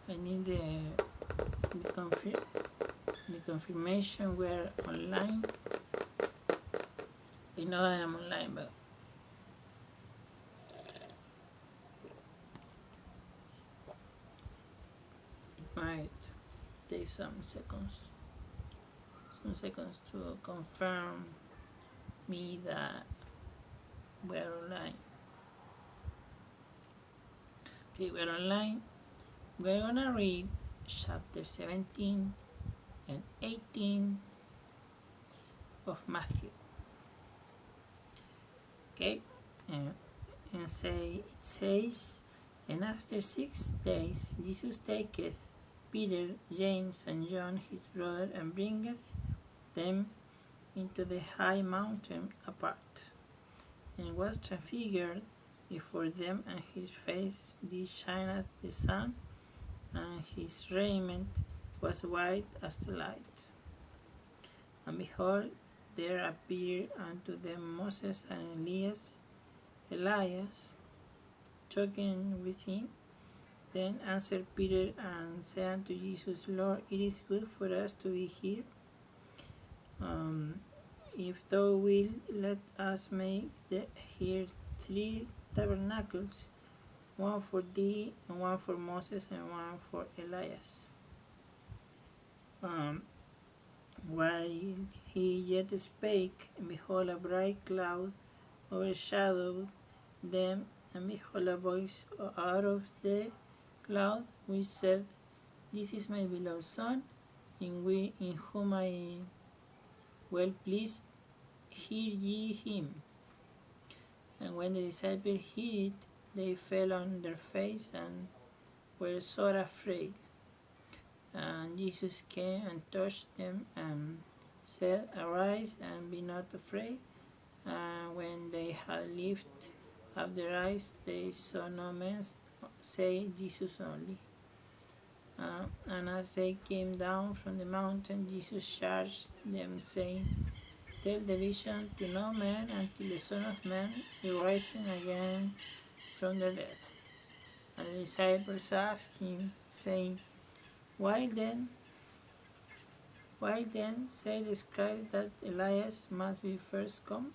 I need the confirmation we're online. I know I am online, but it might take some seconds to confirm me that we're online. Okay, we're online. We're gonna read chapter 17 and 18 of Matthew. Okay, and it says, and after 6 days Jesus taketh Peter, James, and John his brother, and bringeth them into the high mountain apart, and was transfigured before them, and his face did shine as the sun, and his raiment was white as the light. And behold, there appeared unto them Moses and Elias, talking with him. Then answered Peter and said unto Jesus, Lord, it is good for us to be here. If thou wilt, let us make here 3 tabernacles, one for thee, and one for Moses, and one for Elias. While he yet spake, behold, a bright cloud overshadowed them, and behold, a voice out of the cloud which said, This is my beloved Son, in whom I am well pleased, hear ye him. And when the disciples heard it, they fell on their face and were sore afraid. And Jesus came and touched them and said, Arise and be not afraid. And when they had lifted up their eyes, they saw no man, save Jesus only. And as they came down from the mountain, Jesus charged them, saying, Tell the vision to no man until the Son of Man be risen again from the dead. And the disciples asked him, saying, Why then say the scribes that Elias must first come?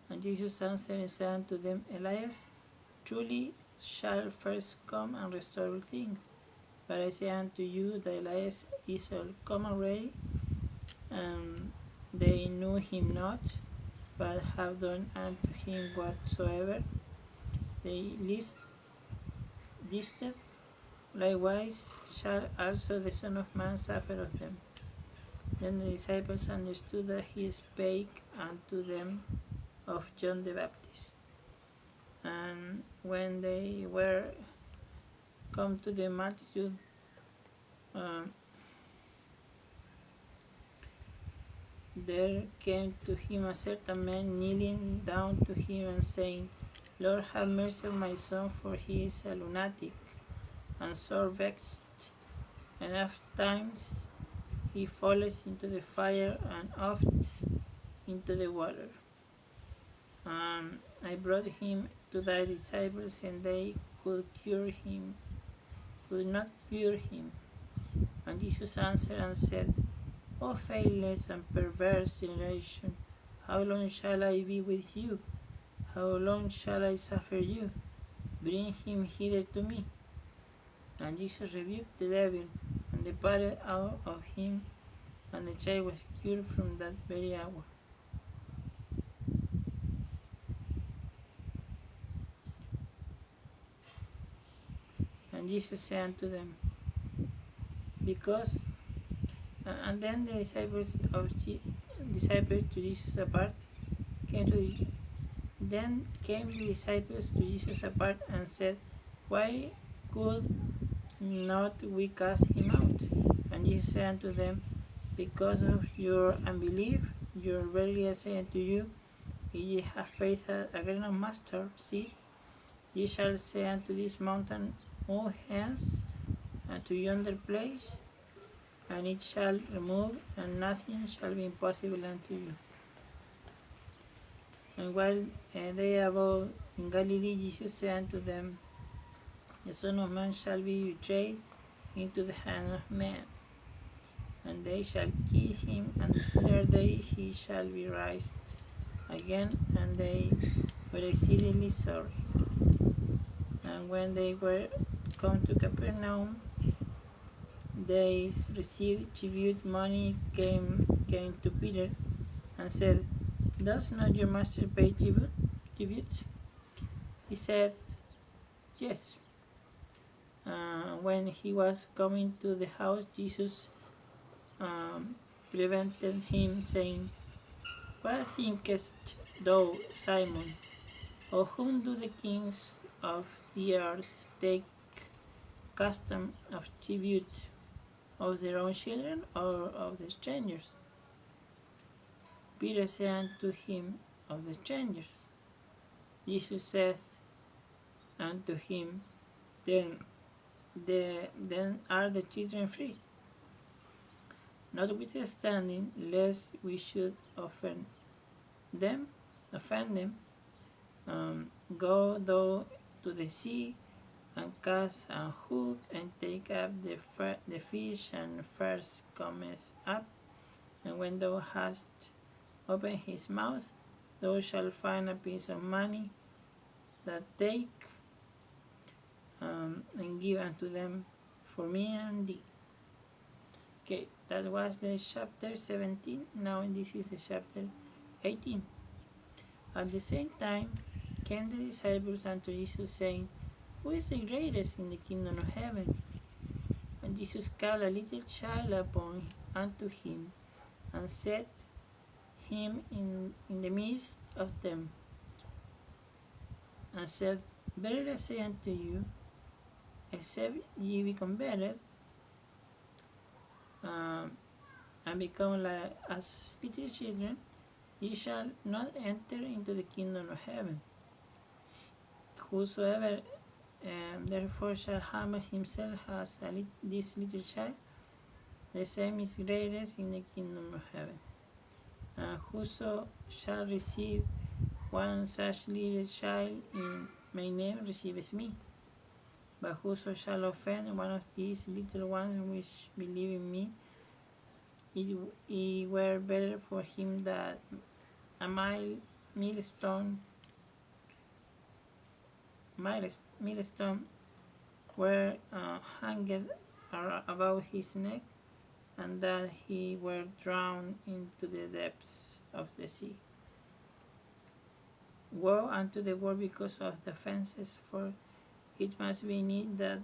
And Jesus answered and said unto them, Elias truly shall first come and restore all things. But I say unto you that Elias is come already, and they knew him not, but have done unto him whatsoever they listed. Likewise shall also the Son of Man suffer of them. Then the disciples understood that he spake unto them of John the Baptist. And when they were come to the multitude, there came to him a certain man, kneeling down to him and saying, Lord, have mercy on my son, for he is a lunatic, and sore vexed, and oft times he falleth into the fire, and oft into the water. I brought him to thy disciples, and they could not cure him. And Jesus answered and said, O faithless and perverse generation, how long shall I be with you? How long shall I suffer you? Bring him hither to me. And Jesus rebuked the devil, and departed out of him, and the child was cured from that very hour. And Jesus said unto them, because and then the disciples to Jesus apart then came the disciples to Jesus apart and said, Why could not we cast him out? And Jesus said unto them, Because of your unbelief. Verily I say unto you, if ye have faith as a grain of mustard seed, ye shall say unto this mountain, Move hence unto yonder place, and it shall remove, and nothing shall be impossible unto you. And while they abode in Galilee, Jesus said unto them, The Son of Man shall be betrayed into the hand of men, and they shall kill him, and the third day he shall be raised again. And they were exceedingly sorry. And when they were come to Capernaum, they received tribute money, came to Peter, and said, Does not your master pay tribute? He said, Yes. When he was coming to the house, Jesus prevented him, saying, What thinkest thou, Simon? Of whom do the kings of the earth take custom of tribute? Of their own children, or of the strangers? Peter said unto him, Of the strangers. Jesus saith unto him, Then are the children free. Notwithstanding, lest we should offend them, go thou to the sea, and cast an hook, and take up the fish, and first cometh up, and when thou hast opened his mouth, thou shalt find a piece of money. That take and give unto them for me and thee. Okay, that was the chapter 17. Now this is the chapter 18. At the same time came the disciples unto Jesus, saying, Who is the greatest in the kingdom of heaven? And Jesus called a little child upon unto him, and set him in the midst of them, and said, Verily I say unto you, except ye be converted, and become like as little children, ye shall not enter into the kingdom of heaven. Whosoever therefore shall humble himself as this little child, the same is greatest in the kingdom of heaven. And whoso shall receive one such little child in my name receiveth me. But whoso shall offend one of these little ones which believe in me, it were better for him that a millstone were hanged about his neck, and that he were drowned into the depths of the sea. Woe unto the world because of the offenses, for it must be need that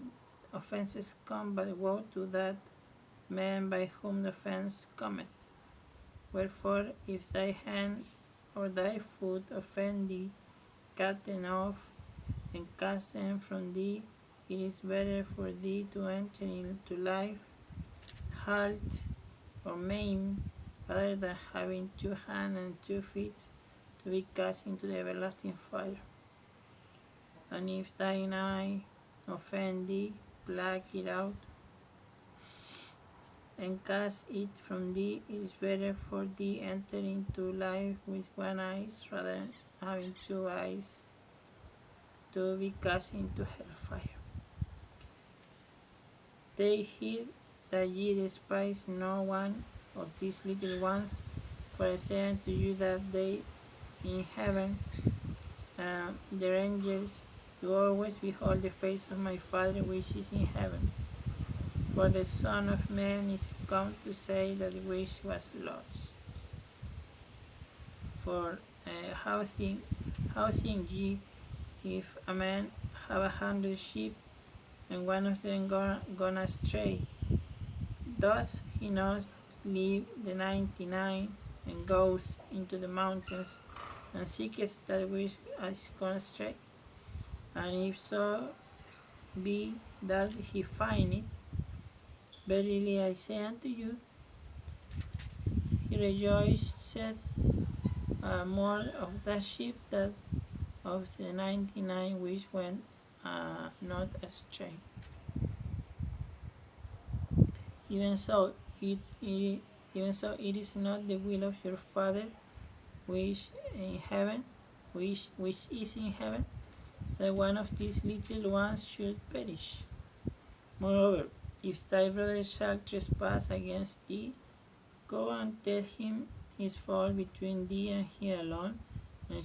offenses come, but woe to that man by whom the offense cometh. Wherefore, if thy hand or thy foot offend thee, cut them off, and cast them from thee. It is better for thee to enter into life halt or maimed, rather than having 2 hands and 2 feet to be cast into the everlasting fire. And if thine eye offend thee, pluck it out, and cast it from thee. It is better for thee enter into life with 1 eye, rather than having 2 eyes to be cast into hellfire. Take heed that ye despise no one of these little ones, for I say unto you that they in heaven, their angels, do always behold the face of my Father which is in heaven. For the Son of Man is come to say that which was lost. For how think ye, if a man have 100 sheep, and one of them gone astray, doth he not leave the 99 and goeth into the mountains, and seeketh that which is gone astray? And if so be that he find it, verily I say unto you, he rejoiceth more of that sheep than of the 99 which went not astray. Even so, it is not the will of your Father which in heaven which is in heaven, that one of these little ones should perish. Moreover, if thy brother shall trespass against thee, go and tell him his fault between thee and he alone, and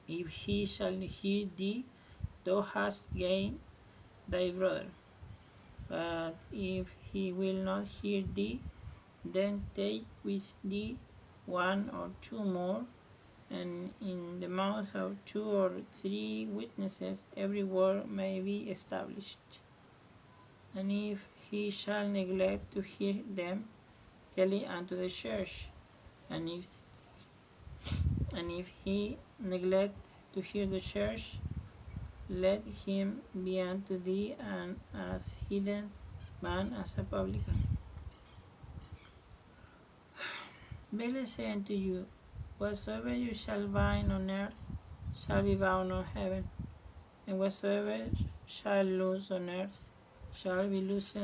if he shall hear thee, thou hast gained thy brother. But if he will not hear thee, then take with thee one or two more, and in the mouth of 2 or 3 witnesses every word may be established. And if he shall neglect to hear them, tell it unto the church. And if he neglect to hear the church, let him be unto thee an as heathen man as a publican. Verily I say unto you, whatsoever you shall bind on earth shall be bound on heaven, and whatsoever shall loose on earth shall be loosed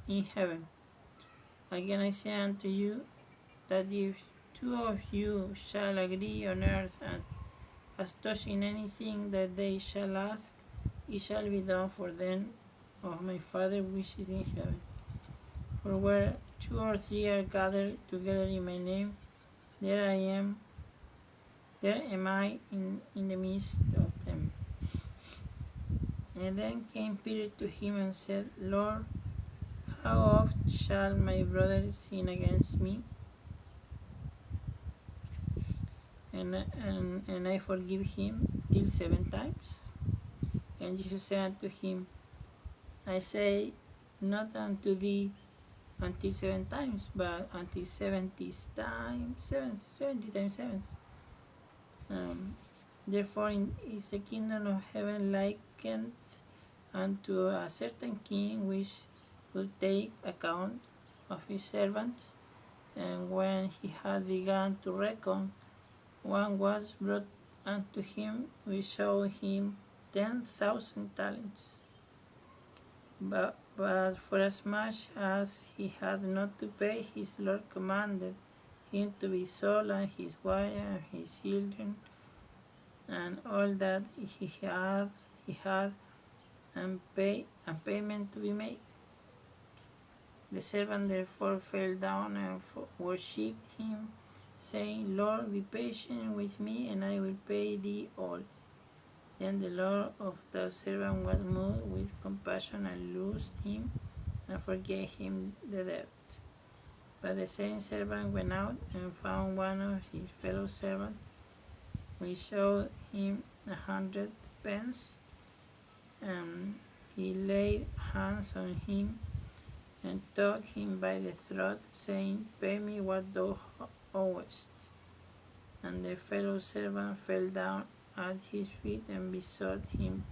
in heaven. Again I say unto you, that if 2 of you shall agree on earth and as touching anything that they shall ask, it shall be done for them of my Father which is in heaven. For where 2 or 3 are gathered together in my name, there am I in the midst of them. And then came Peter to him and said, Lord, how oft shall my brother sin against me, and I forgive him till 7 times? And Jesus said unto him, I say not unto thee until 7 times, but until 70 times 7. 70 times 7. Therefore is the kingdom of heaven likened unto a certain king which would take account of his servants, and when he had begun to reckon, one was brought unto him which showed him 10,000 talents. But forasmuch as he had not to pay, his Lord commanded him to be sold, and his wife and his children, and all that he had, and payment to be made. The servant therefore fell down and worshipped him, saying, Lord, be patient with me, and I will pay thee all. Then the Lord of the servant was moved with compassion, and loosed him, and forgave him the debt. But the same servant went out and found one of his fellow servants, which showed him 100 pence, and he laid hands on him, and took him by the throat, saying, Pay me what thou owest. And the fellow servant fell down at his feet and besought him,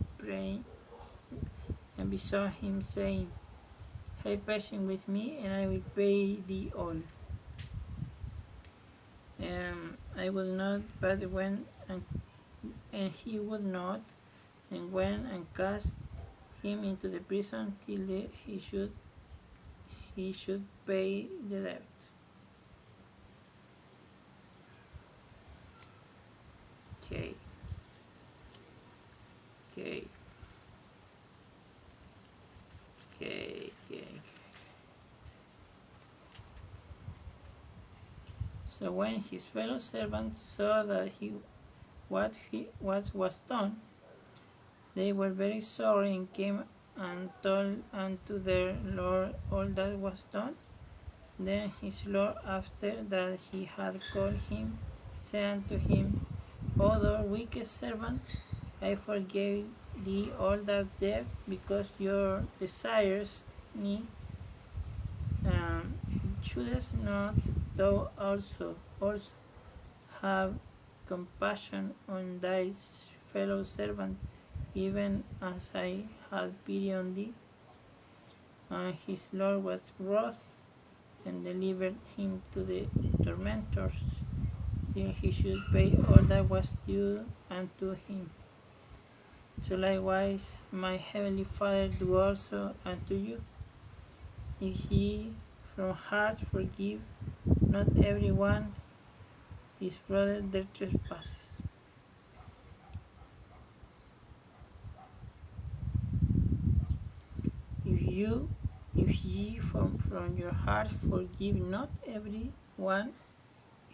saying, Have patience with me, and I will pay thee all. I would not, but went, and he would not, and went and cast him into the prison till he should pay the debt. Okay. So when his fellow servants saw that what was done, they were very sorry, and came and told unto their Lord all that was done. Then his Lord, after that he had called him, said unto him, O thou wicked servant, I forgave thee all that debt, because your desires me. Shouldest not thou also have compassion on thy fellow servant, even as I had pity on thee? And his Lord was wroth, and delivered him to the tormentors, till he should pay all that was due unto him. So likewise my heavenly Father do also unto you, if ye from heart forgive not everyone his brother their trespasses. If ye from your hearts forgive not every one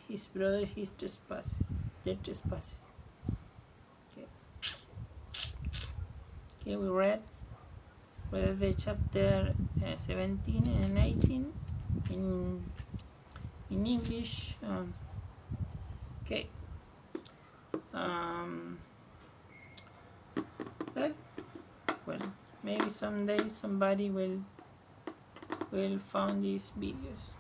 his brother his trespasses, their trespasses. Okay, we read the chapter 17 and 18 in English. Okay. Well, maybe someday somebody will find these videos.